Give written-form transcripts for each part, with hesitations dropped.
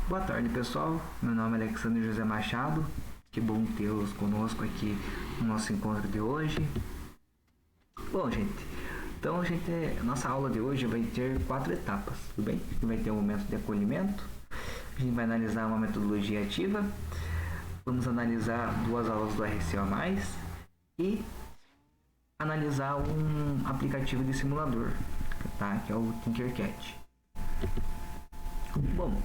Boa tarde, pessoal. Meu nome é Alexandre José Machado. Que bom tê-los conosco aqui no nosso encontro de hoje. Bom, gente, então nossa aula de hoje vai ter 4 etapas, tudo bem? Vai ter um momento de acolhimento, a gente vai analisar uma metodologia ativa, vamos analisar 2 aulas do RCO+, e analisar um aplicativo de simulador, tá? Que é o Tinkercad. Bom,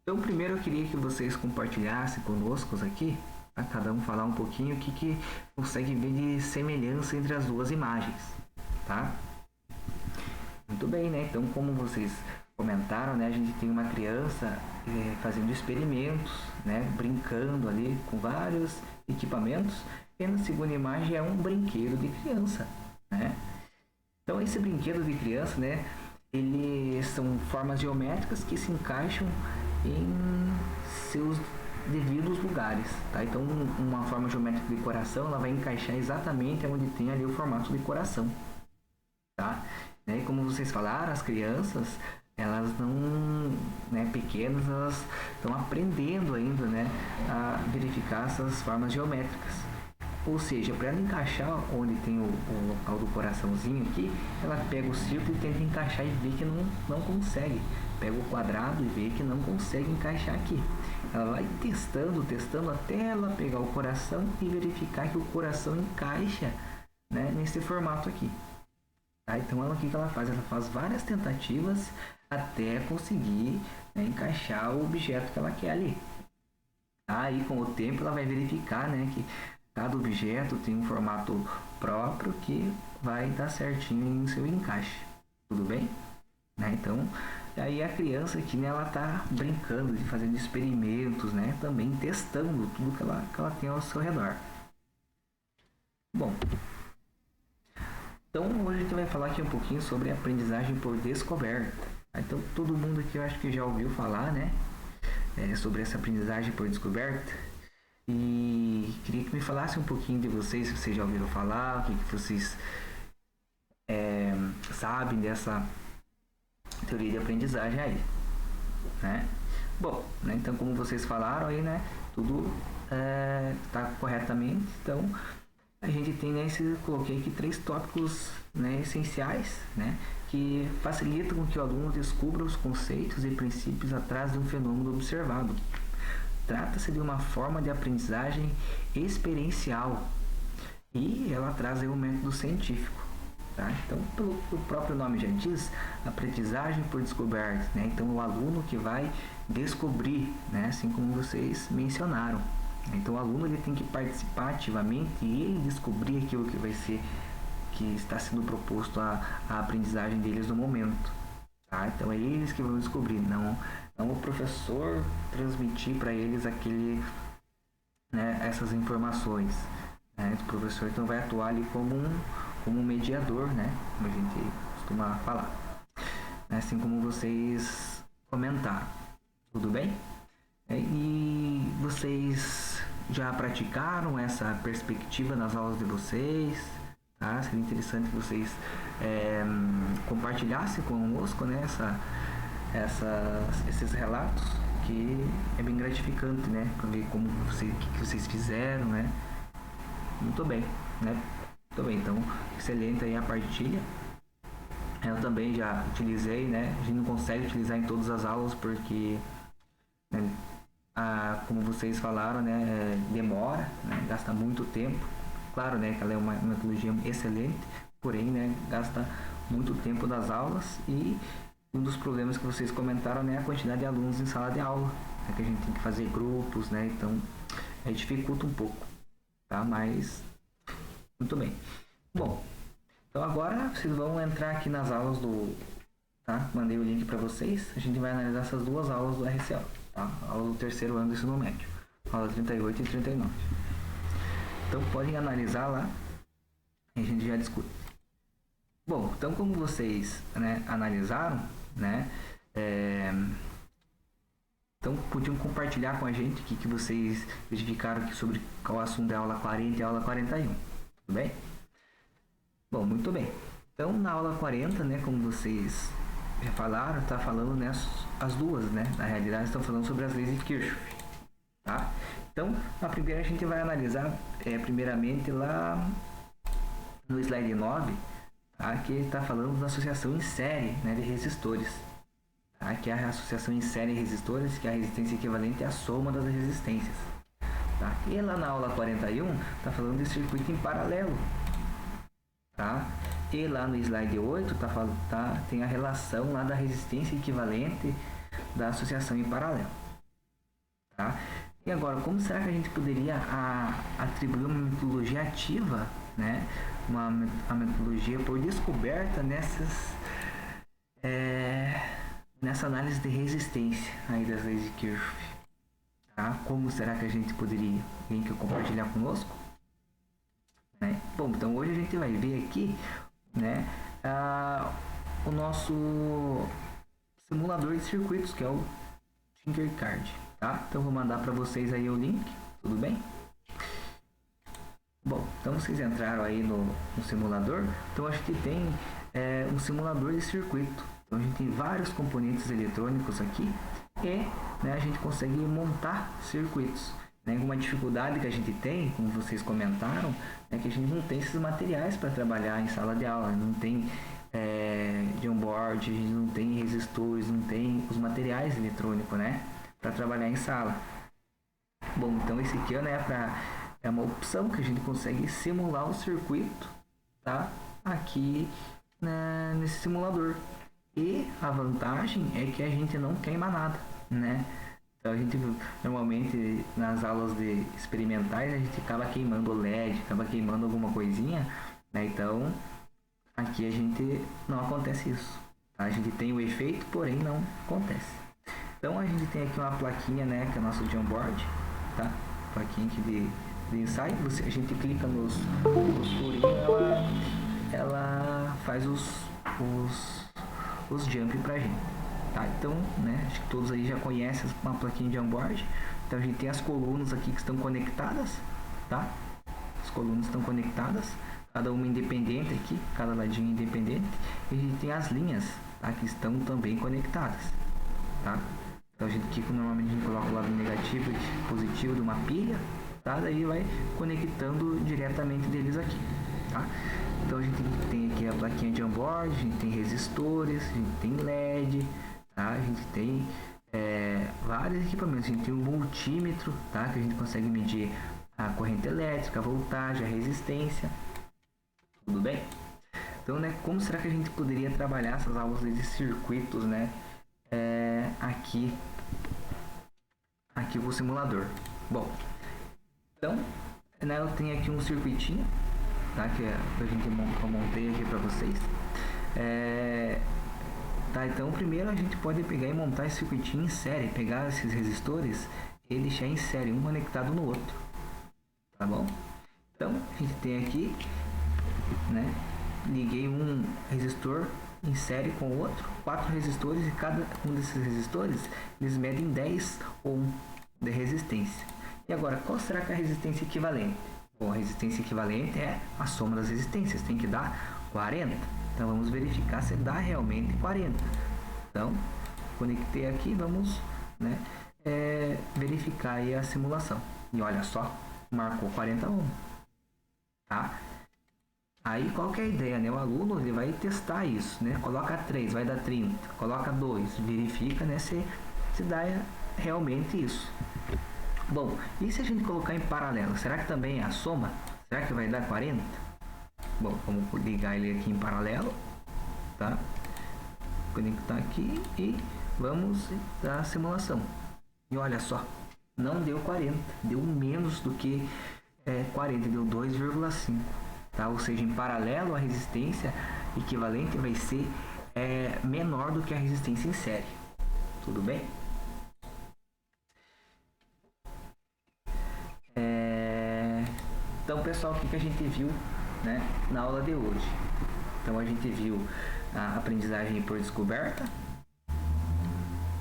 então primeiro eu queria que vocês compartilhassem conosco aqui, tá? Cada um falar um pouquinho o que consegue ver de semelhança entre as 2 imagens, tá? Muito bem, né? Então, como vocês comentaram, né? A gente tem uma criança fazendo experimentos, né? Brincando ali com vários equipamentos, e na segunda imagem é um brinquedo de criança, né? Então, esse brinquedo de criança, né? Eles são formas geométricas que se encaixam em seus devidos lugares, tá? Então, uma forma geométrica de coração, ela vai encaixar exatamente onde tem ali o formato de coração, tá? Né? E como vocês falaram, as crianças, elas não, né, pequenas, elas estão aprendendo ainda, né, a verificar essas formas geométricas. Ou seja, para ela encaixar onde tem o local do coraçãozinho aqui, ela pega o círculo e tenta encaixar e vê que não consegue. Pega o quadrado e vê que não consegue encaixar aqui. Ela vai testando até ela pegar o coração e verificar que o coração encaixa, né, nesse formato aqui. Tá? Então, o que ela faz? Ela faz várias tentativas até conseguir, né, encaixar o objeto que ela quer ali. Aí, com o tempo, ela vai verificar, né, que cada objeto tem um formato próprio que vai dar certinho em seu encaixe. Tudo bem? Né? Então, aí a criança aqui, né, ela tá brincando, fazendo experimentos, né? Também testando tudo que ela tem ao seu redor. Bom, então hoje a gente vai falar aqui um pouquinho sobre aprendizagem por descoberta. Então, todo mundo aqui eu acho que já ouviu falar, né? Sobre essa aprendizagem por descoberta. E queria que me falasse um pouquinho de vocês, se vocês já ouviram falar, o que vocês sabem dessa teoria de aprendizagem aí, né? Bom, né, então como vocês falaram aí, né, tudo está corretamente. Então a gente tem, né, coloquei aqui 3 tópicos, né, essenciais, né, que facilitam com que o aluno descubra os conceitos e princípios atrás de um fenômeno observado. Trata-se de uma forma de aprendizagem experiencial e ela traz aí um método científico, tá? Então, o próprio nome já diz, aprendizagem por descoberta, né? Então, o aluno que vai descobrir, né? Assim como vocês mencionaram. Então, o aluno ele tem que participar ativamente e ele descobrir aquilo que está sendo proposto a aprendizagem deles no momento. Tá? Então é eles que vão descobrir, não o professor transmitir para eles essas informações, né? O professor então vai atuar ali como um mediador, né? Como a gente costuma falar, assim como vocês comentaram. Tudo bem? E vocês já praticaram essa perspectiva nas aulas de vocês? Tá? Seria interessante que vocês compartilhassem conosco, né, esses relatos, que é bem gratificante, né, para ver como o que vocês fizeram, né. Muito bem, né. Muito bem, então excelente aí a partilha. Eu também já utilizei, né. A gente não consegue utilizar em todas as aulas porque, né, como vocês falaram, né, demora, né, gasta muito tempo. Claro, né, que ela é uma metodologia excelente, porém, né, gasta muito tempo das aulas, e um dos problemas que vocês comentaram, né, é a quantidade de alunos em sala de aula, né, que a gente tem que fazer grupos, né, então dificulta um pouco, tá? Mas muito bem. Bom, então agora vocês vão entrar aqui nas aulas tá? Mandei o link para vocês. A gente vai analisar essas 2 aulas do RCO, tá? Aula do 3º ano do ensino médio, aula 38 e 39. Então podem analisar lá e a gente já discute. Bom, então como vocês, né, analisaram, né, então podiam compartilhar com a gente o que vocês verificaram aqui sobre qual assunto é a aula 40 e a aula 41. Tudo bem? Bom, muito bem. Então na aula 40, né, como vocês já falaram, está falando, né, as duas, né? Na realidade, estão falando sobre as leis de Kirchhoff, tá? Então, a primeira a gente vai analisar, primeiramente, lá no slide 9, tá? Que está falando da associação em série, né, de resistores. Tá? Que é a associação em série de resistores, que é a resistência equivalente à soma das resistências. Tá? E lá na aula 41, está falando de circuito em paralelo. Tá? E lá no slide 8 tem a relação lá da resistência equivalente da associação em paralelo. Tá? E agora, como será que a gente poderia atribuir uma metodologia ativa, né? A metodologia por descoberta nessa análise de resistência aí das leis de Kirchhoff? Tá? Como será que a gente poderia? Alguém quer compartilhar conosco? Bom, então hoje a gente vai ver aqui, né, o nosso simulador de circuitos, que é o Tinkercad, tá? Então vou mandar para vocês aí o link, tudo bem? Bom, então vocês entraram aí no simulador. Então a gente tem um simulador de circuito. Então a gente tem vários componentes eletrônicos aqui e, né, a gente consegue montar circuitos. Uma dificuldade que a gente tem, como vocês comentaram, é que a gente não tem esses materiais para trabalhar em sala de aula. Não tem de onboard, a gente não tem resistores, não tem os materiais eletrônicos, né, para trabalhar em sala. Bom, então esse aqui, né, é uma opção que a gente consegue simular o circuito, tá, aqui, né, nesse simulador. E a vantagem é que a gente não queima nada, né? Então a gente normalmente nas aulas de experimentais a gente acaba queimando o LED, acaba queimando alguma coisinha, né? Então aqui a gente não acontece isso, tá? A gente tem o efeito, porém não acontece. Então a gente tem aqui uma plaquinha, né, que é o nosso de onboard, tá? Plaquinha aqui de ensaio. A gente clica nos furinhos, ela faz os jump pra gente. Tá, então, né, acho que todos aí já conhecem uma plaquinha de onboard. Então a gente tem as colunas aqui que estão conectadas, tá? As colunas estão conectadas, cada uma independente aqui, cada ladinho independente. E a gente tem as linhas, tá, que estão também conectadas, tá? Então a gente aqui, normalmente a gente coloca o lado negativo e positivo de uma pilha, tá? Daí vai conectando diretamente deles aqui, tá? Então a gente tem aqui a plaquinha de onboard, a gente tem resistores, a gente tem LED, tá? A gente tem vários equipamentos. A gente tem um multímetro, tá? Que a gente consegue medir a corrente elétrica, a voltagem, a resistência. Tudo bem? Então, né, como será que a gente poderia trabalhar essas aulas de circuitos, né, aqui com o simulador? Bom, então, né, eu tenho aqui um circuitinho, tá? Que eu montei aqui para vocês. Tá, então primeiro a gente pode pegar e montar esse circuitinho em série, pegar esses resistores e deixar em série, um conectado no outro, tá bom? Então a gente tem aqui, né, liguei um resistor em série com o outro, 4 resistores, e cada um desses resistores eles medem 10 ohm de resistência. E agora, qual será que é a resistência equivalente? Bom, a resistência equivalente é a soma das resistências, tem que dar 40. Então vamos verificar se dá realmente 40. Então, conectei aqui, vamos, né, verificar aí a simulação. E olha só, marcou 40 ohm. Tá? Aí qual que é a ideia, né? O aluno ele vai testar isso, né? Coloca 3, vai dar 30. Coloca 2, verifica, né, se dá realmente isso. Bom, e se a gente colocar em paralelo? Será que também é a soma? Será que vai dar 40? Bom, vamos ligar ele aqui em paralelo, tá? Conectar aqui e vamos dar a simulação. E olha só, não deu 40, deu menos do que 40, deu 2,5, tá? Ou seja, em paralelo a resistência equivalente vai ser menor do que a resistência em série. Tudo bem? Então, pessoal, o que a gente viu, né, na aula de hoje? Então, a gente viu a aprendizagem por descoberta,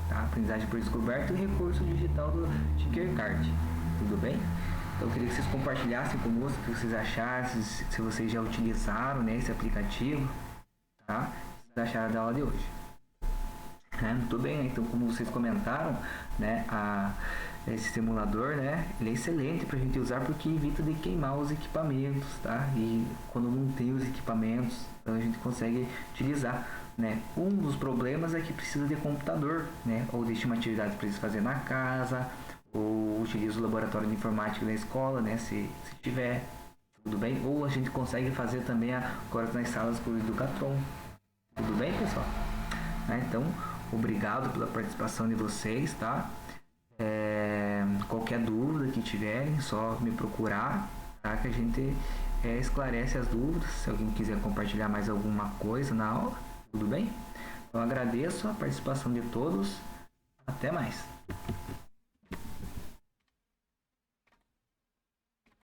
tá? Aprendizagem por descoberta e o recurso digital do Tinkercad. Tudo bem? Então, eu queria que vocês compartilhassem conosco o que vocês acharam, se vocês já utilizaram, né, esse aplicativo, tá? O que vocês acharam da aula de hoje. Muito bem, né? Então, como vocês comentaram, né, esse simulador, né, ele é excelente para a gente usar porque evita de queimar os equipamentos, tá? E quando não tem os equipamentos, então a gente consegue utilizar, né? Um dos problemas é que precisa de computador, né? Ou deixa uma atividade para eles fazer na casa, ou utiliza o laboratório de informática da escola, né? Se tiver, tudo bem? Ou a gente consegue fazer também agora nas salas por Educatron. Tudo bem, pessoal? Então, obrigado pela participação de vocês, tá? Qualquer dúvida que tiverem, só me procurar, tá? Que a gente esclarece as dúvidas. Se alguém quiser compartilhar mais alguma coisa na aula, tudo bem? Então, agradeço a participação de todos. Até mais.